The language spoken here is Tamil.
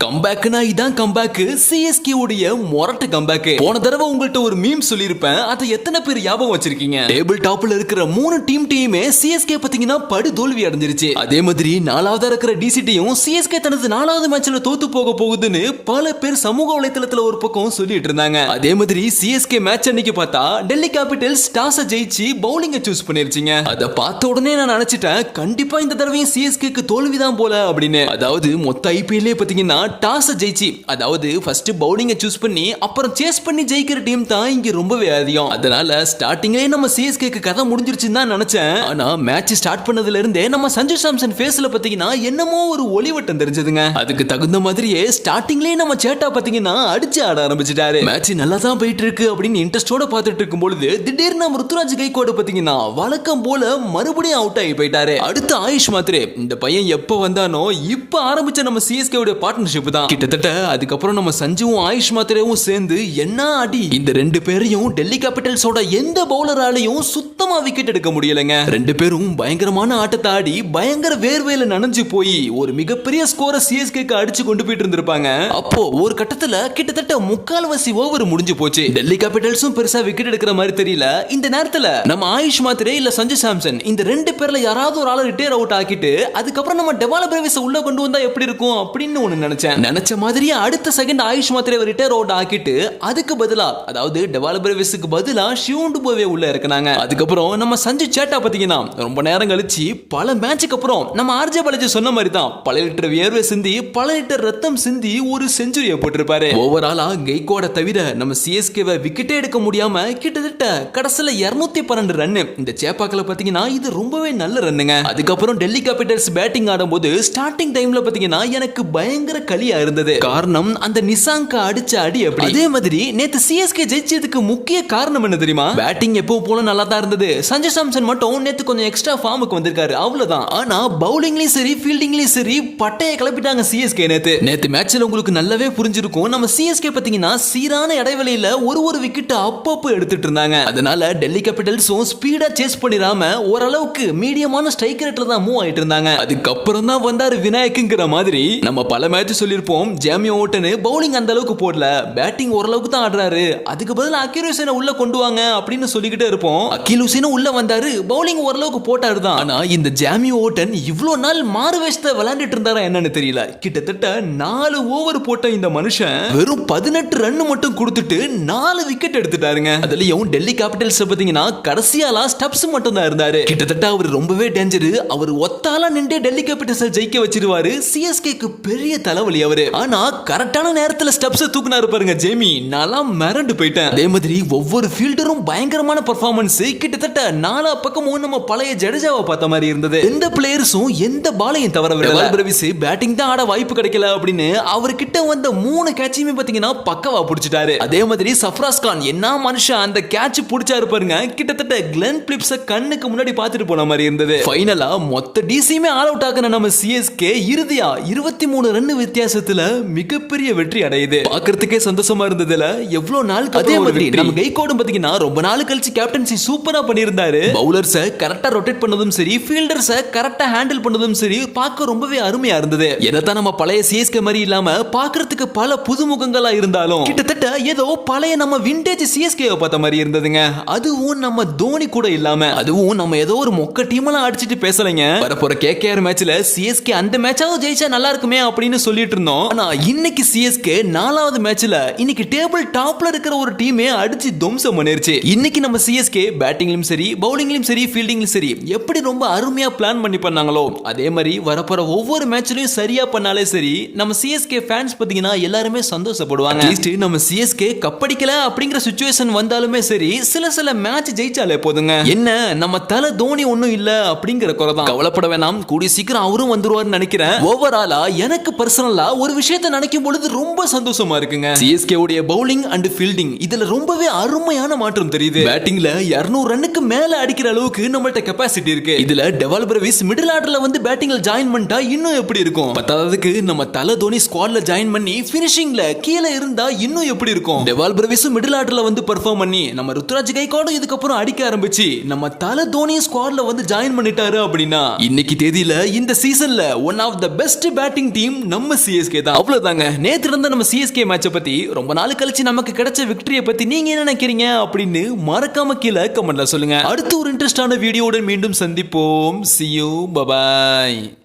கம்பேக்னா இதான் கம்பேக். சிஎஸ்கே உடைய மொரட்டு கம்பேக். போன தடவை உங்கள்ட்ட ஒரு மீம் சொல்லியிருப்பேன், அதை எத்தனை பேர் ஞாபகம் வச்சிருக்கீங்க? டேபிள் டாப்ல இருக்கிற 3 டீமே சிஎஸ்கே பாத்தீங்கன்னா படு தோல்வி அடைஞ்சிருச்சு. அதே மாதிரி 4வதா இருக்கிற டிசிடியும் சிஎஸ்கே தனது 4வது மேட்ச்ல தோத்து போக போகுதுன்னு பல பேர் சமூக வலைத்தளத்துல ஒரு பக்கம் சொல்லிட்டு இருந்தாங்க. அதே மாதிரி சிஎஸ்கே மேட்ச் அன்னைக்கு பார்த்தா டெல்லி கேபிட்டல்ஸ் டாஸ் ஜெயிச்சு பவுலிங்க சூஸ் பண்ணிருச்சுங்க. அத பார்த்த உடனே நான் நினைச்சிட்டேன், கண்டிப்பா இந்த தடவையும் சிஎஸ்கேக்கு தோல்விதான் போல அப்படின்னு. அதாவது மொத்த ஐபிஎல்லே பாத்தீங்கன்னா டாஸ் ஜெயிச்சு, அதாவது ஃபர்ஸ்ட் பவுலிங்க சூஸ் பண்ணி அப்புறம் சேஸ் பண்ணி ஜெயிக்கிற டீம் தான் இங்க ரொம்பவே அதிகம். அதனால ஸ்டார்டிங்லயே நம்ம சிஎஸ்கேக்கு கதை முடிஞ்சிருச்சுன்னு தான் நினைச்சேன். ஆனா மேட்ச் ஸ்டார்ட் பண்ணதுல இருந்தே நம்ம சஞ்சு சாம்சன் ஃபேஸ்ல பாத்தீங்கன்னா என்னமோ ஒரு ஒளிவட்டம் தெரிஞ்சதுங்க. அதுக்கு தகுந்த மாதிரியே ஸ்டார்டிங்லயே நம்ம சேட்டா பாத்தீங்கன்னா அடிச்சு ஆட ஆரம்பிச்சிட்டாரு. மேட்ச் நல்லா தான் போயிட்டு இருக்கு அப்படின்னு இன்ட்ரெஸ்டோட பார்த்துட்டு இருக்கும் பொழுது திடீர்னு நம்ம ருத்துராஜ் கைகோட பாத்தீங்கன்னா வழக்கம் போல மறுபடியும் அவுட் ஆகி போயிட்டாரு. அடுத்து ஆயுஷ் மாத்ரே, இந்த பையன் எப்ப வந்தானோ இப்ப ஆரம்பிச்ச நம்ம சிஎஸ்கே உடைய பார்ட்னர்ஷிப் தான். கிட்டத்தட்ட அதுக்கப்புறம் நம்ம சஞ்சுவும் ஆயுஷ் மாத்ரேவும் சேர்ந்து என்ன அடி. இந்த 2 பேரையும் டெல்லி கேபிட்டல்ஸோட எந்த பவுலராலையும் சுத்தமா விக்கெட் எடுக்க முடியலங்க. 2 பேரும் பயங்கரமான ஆட்டத்தை ஆடி பயங்கர வேர்வையில நனைஞ்சு போய் ஒரு மிகப்பெரிய ஸ்கோரை சிஎஸ்கேக்கு அடிச்சு கொண்டு போயிட்டு இருந்திருப்பாங்க. அப்போ ஒரு கட்டத்துல கிட்டத்தட்ட 3/4 ஓவர் முடிஞ்சு போச்சு. டெல்லி கேபிட்டல்ஸும் பெருசா விக்கெட் எடுக்கிற மாதிரி தெரியல. இந்த நேரத்துல நம்ம ஆயுஷ் மாத்ரே இல்ல சஞ்சு சாம்சன் இந்த 2 பேர்ல யாராவது ஒரு ஆளை ரிட்டையர் அவுட் ஆக்கிட்டு அதுக்கப்புறம் நம்ம டெவால் பிரேவிஸ் உள்ள கொண்டு வந்தா எப்படி இருக்கும் அப்படின்னு ஒன்னு நினைச்சேன். நினைச்ச மாதிரியே அடுத்த second AYUSH Mhatre retire out ஆக்கிட்டு அதுக்கு பதிலா, அதாவது டெவால் பிரேவிஸ்க்கு பதிலா ஷிவன் டுபோவே உள்ள இருக்கனாங்க. அதுக்கப்புறம் நம்ம சஞ்சு சேட்டா பாத்தீங்கன்னா ரொம்ப நேரம் கழிச்சு பல மேட்சுக்கு அப்புறம் நம்ம ஆர்ஜே பாலாஜி சொன்ன மாதிரி தான் பல லிட்டர் வியர்வை சிந்தி பல லிட்டர் ரத்தம் சிந்தி ஒரு செஞ்சுரியை போட்டிருப்பாரு. ஓவராலா கைகோட தவிர நம்ம சிஎஸ்கேவை விக்கெட்டே எடுக்க முடியாம கிட்டத்தட்ட கடைசில 212 ரன். இந்த சேப்பாக்களை பாத்தீங்கன்னா இது ரொம்பவே நல்ல ரன்னுங்க. அதுக்கப்புறம் டெல்லி கேபிட்டல்ஸ் பேட்டிங் ஆடும்போது ஸ்டார்டிங் டைம்ல பாத்தீங்கன்னா எனக்கு பயங்கர களியா இருந்தது. காரணம் அந்த நிசாங்க அடிச்ச அடி அப்படி. அதே மாதிரி நேத்து சிஎஸ்கே ஜெயிச்சதுக்கு முக்கிய காரணம் என்ன தெரியுமா? பேட்டிங் எப்பவும் போல நல்லா தான் இருந்தது. சஞ்சு சாம்சன் மட்டும் நேத்து கொஞ்சம் எக்ஸ்ட்ரா ஃபார்முக்கு வந்திருக்காரு, அவ்வளவுதான். ஆனா பவுலிங்லயும் சரி ஃபீல்டிங்லயும் சரி பட்டைய கிளப்பிட்டாங்க சிஎஸ்கே. நேத்து மேட்ச்ல உங்களுக்கு நல்லாவே புரிஞ்சிருக்கும், நம்ம சிஎஸ்கே பாத்தீங்கன்னா சீரான இடைவெளியில ஒரு விக்கெட் அப்பப்போ எடுத்துட்டு இருந்தாங்க. அதனால டெல்லி கேபிட்டல்ஸும் ஸ்பீடா சேஸ் பண்ணிராம ஓரளவுக்கு மீடியமான ஸ்ட்ரைக் ரேட்ல தான் மூவ் ஆயிட்டு இருந்தாங்க. அதுக்கப்புறம் தான் வந்தாரு விநாயக்குங்கிற மாதிரி. நம்ம பல மேட்ச் சொல்லிருப்போம், ஜேமியோ ஓட்டன் பவுலிங் அந்த அளவுக்கு போடல, பேட்டிங் ஓரளவுக்கு தான் ஆடுறாரு, அதுக்கு பதிலா அகில் ஹுசைனை உள்ள கொண்டு வாங்க அப்படின்னு சொல்லிக்கிட்டே இருப்போம். அகில் ஹுசைனும் உள்ள வந்தாரு, பவுலிங் ஓரளவுக்கு போட்டாரு தான். ஆனா இந்த ஜேமியோ ஓட்டன் இவ்வளவு நாள் மாறு வேஷத்தை விளையாண்டுட்டு இருந்தாரா என்னன்னு தெரியல. கிட்டத்தட்ட 4 ஓவர் போட்ட இந்த மனுஷன் வெறும் 18 ரன் மட்டும் கொடுத்துட்டு 4 விக்கெட் எடுத்துட்டாருங்க. அதுலயும் டெல்லி கேபிட்டல்ஸ் பாத்தீங்கன்னா கடைசியாலா ஸ்டப்ஸ் மட்டும் தான் இருந்தாரு. கிட்டத்தட்ட அவர் ரொம்பவே டேஞ்சர். அவர் ஒத்தாலா நின்று டெல்லி கேபிட்டல்ஸ் ஜெயிக்க வச்சிருவாரு. சிஎஸ்கேக்கு பெரிய தலைவலி அவரு. ஆனா கரெக்டான நேரத்துல ஸ்டெப்ஸ் தூக்குனாரு பாருங்க ஜேமி, நான் மிரண்டு போயிட்டேன். அதே மாதிரி ஒவ்வொரு ஃபீல்டரும் பயங்கரமான பெர்ஃபார்மன்ஸ். கிட்டத்தட்ட 4 பக்கமும் நம்ம பழைய ஜடேஜாவை பார்த்த மாதிரி இருந்தது. எந்த பிளேயர்ஸும் எந்த பாலையும் தவற விடல. பிரவிஸ் பேட்டிங் தான் ஆட வாய்ப்பு கிடைக்கல அப்படின்னு அவர்கிட்ட வந்த 3 கேட்சுமே பாத்தீங்கன்னா பக்கவா புடிச்சிட்டாரு. அதே மாதிரி சஃப்ராஸ் கான் என்ன மனுஷன் அந்த கேட்ச் புடிச்சாரு பாருங்க, கிட்டத்தட்ட கிளென் பிலிப்ஸ கண்ணுக்கு முன்னாடி பார்த்துட்டு போன மாதிரி இருந்தது. ஃபைனலா மொத்த டிசியுமே ஆல் அவுட் ஆகின நம்ம சிஎஸ்கே இறுதியா 23 ரன் வித்தியாசத்துல மிகப்பெரிய வெற்றி அடையுது. பார்க்கிறதுக்கே சந்தோஷமா இருந்ததுல எவ்வளவு நாள். அதே மாதிரி நம்ம கைகோடும் பாத்தீங்கன்னா ரொம்ப நாள் கழிச்சு கேப்டன்சி சூப்பரா பண்ணியிருந்தாரு. பவுலர்ஸை கரெக்டா ரொட்டேட் பண்ணதும் சரி, ஃபீல்டர்ஸை கரெக்டா ஹேண்டில் பண்ணதும் சரி பார்க்க ரொம்பவே அருமையா இருந்தது. என்னதான் நம்ம பழைய சிஎஸ்கே மாதிரி இல்லாம பார்க்கிறதுக்கு பல புதுமுகங்களா இருந்தாலும் கிட்டத்தட்ட ஏதோ பழைய நம்ம விண்டேஜ் சிஎஸ்கே பார்த்த மாதிரி இருந்ததுங்க. அதுவும் நம்ம தோனி கூட இல்லாம, அதுவும் நம்ம ஏதோ ஒரு மொக்க டீம் எல்லாம் அடிச்சிட்டு பேசலைங்க. வரப்போற கேகேஆர் மேட்ச்ல சிஎஸ்கே அந்த மேட்சாவது ஜெயிச்சா நல்லா இருக்குமே அப்படின்னு சொல்லிட்டு இருந்தோம். ஆனா இன்னைக்கு சிஎஸ்கே 4வது மேட்ச்ல இன்னைக்கு டேபிள் டாப்ல இருக்கிற ஒரு டீமே அடிச்சு துவம்சம் பண்ணிருச்சு. இன்னைக்கு நம்ம சிஎஸ்கே பேட்டிங்லயும் சரி பவுலிங்லயும் சரி ஃபீல்டிங்லயும் சரி எப்படி ரொம்ப அருமையா பிளான் பண்ணி பண்ணாங்களோ அதே மாதிரி வரப்போற ஒவ்வொரு மேட்ச்லயும் சரியா பண்ணாலே சரி நம்ம சிஎஸ்கே ஃபேன்ஸ் பாத்தீங்கன்னா எல்லாருமே சந்தோஷப்படுவாங்க. அட்லீஸ்ட் நம்ம சிஎஸ்கே கப்படிக்கல அப்படிங்கிற சிச்சுவேஷன் வந்தாலுமே சரி சில மேட்ச் ஜெயிச்சாலே போதுங்க. என்ன நம்ம தல தோனி ஒண்ணும் இல்ல அப்படிங்கிற குறை தான். கவலைப்பட வேணாம், கூடி சீக்கிரம் அவரும் வந்துருவாருன்னு நினைக்கிறேன். ஓவராலா எனக்கு பர்சனலா ஒரு விஷயத்தை நினைக்கும் பொழுது ரொம்ப சந்தோஷமா இருக்குங்க. சிஎஸ்கே உடைய பவுலிங் அண்ட் ஃபீல்டிங் இதுல ரொம்பவே அருமையான மாற்றம் தெரியுது. பேட்டிங்ல 200 ரன்னுக்கு மேல அடிக்கிற அளவுக்கு நம்மள்ட்ட கெபாசிட்டி இருக்கு. இதுல டெவால் பிரேவிஸ் மிடில் ஆர்டர்ல வந்து பேட்டிங்ல ஜாயின் பண்ணிட்டா இன்னும் எப்படி இருக்கும்? பத்தாவதுக்கு நம்ம தல தோனி ஸ்குவாட்ல ஜாயின் பண்ணி ஃபினிஷிங்ல கீழே இருந்தா இன்னும் எப்படி இருக்கும்? டெவால் பிரேவிஸும் மிடில் ஆர்டர்ல வந்து பெர்ஃபார்ம் பண்ணி நம்ம ருத்துராஜ் கைகோடும் இதுக்கப்புறம் அடிக்க ஆரம்பிச்சு நம்ம தல தோனி ஸ்குவாட்ல வந்து ஜாயின் பண்ணிட்டாரு அப்படின்னா இன்னைக்கு தேதியில இந்த சீசன்ல one of the best batting team நம்ம சிஎஸ்கே தான். அவ்வளவுதாங்க. நேத்து இருந்த நம்ம சிஎஸ்கே மேட்சை பத்தி ரொம்ப நாள் கழிச்சு நமக்கு கிடைச்ச விக்டரியை பத்தி நீங்க என்ன நினைக்கிறீங்க அப்படின்னு மறக்காம கீழே கமெண்ட்ல சொல்லுங்க. அடுத்து ஒரு இன்ட்ரெஸ்டான வீடியோவுடன் மீண்டும் சந்திப்போம். See you. Bye bye.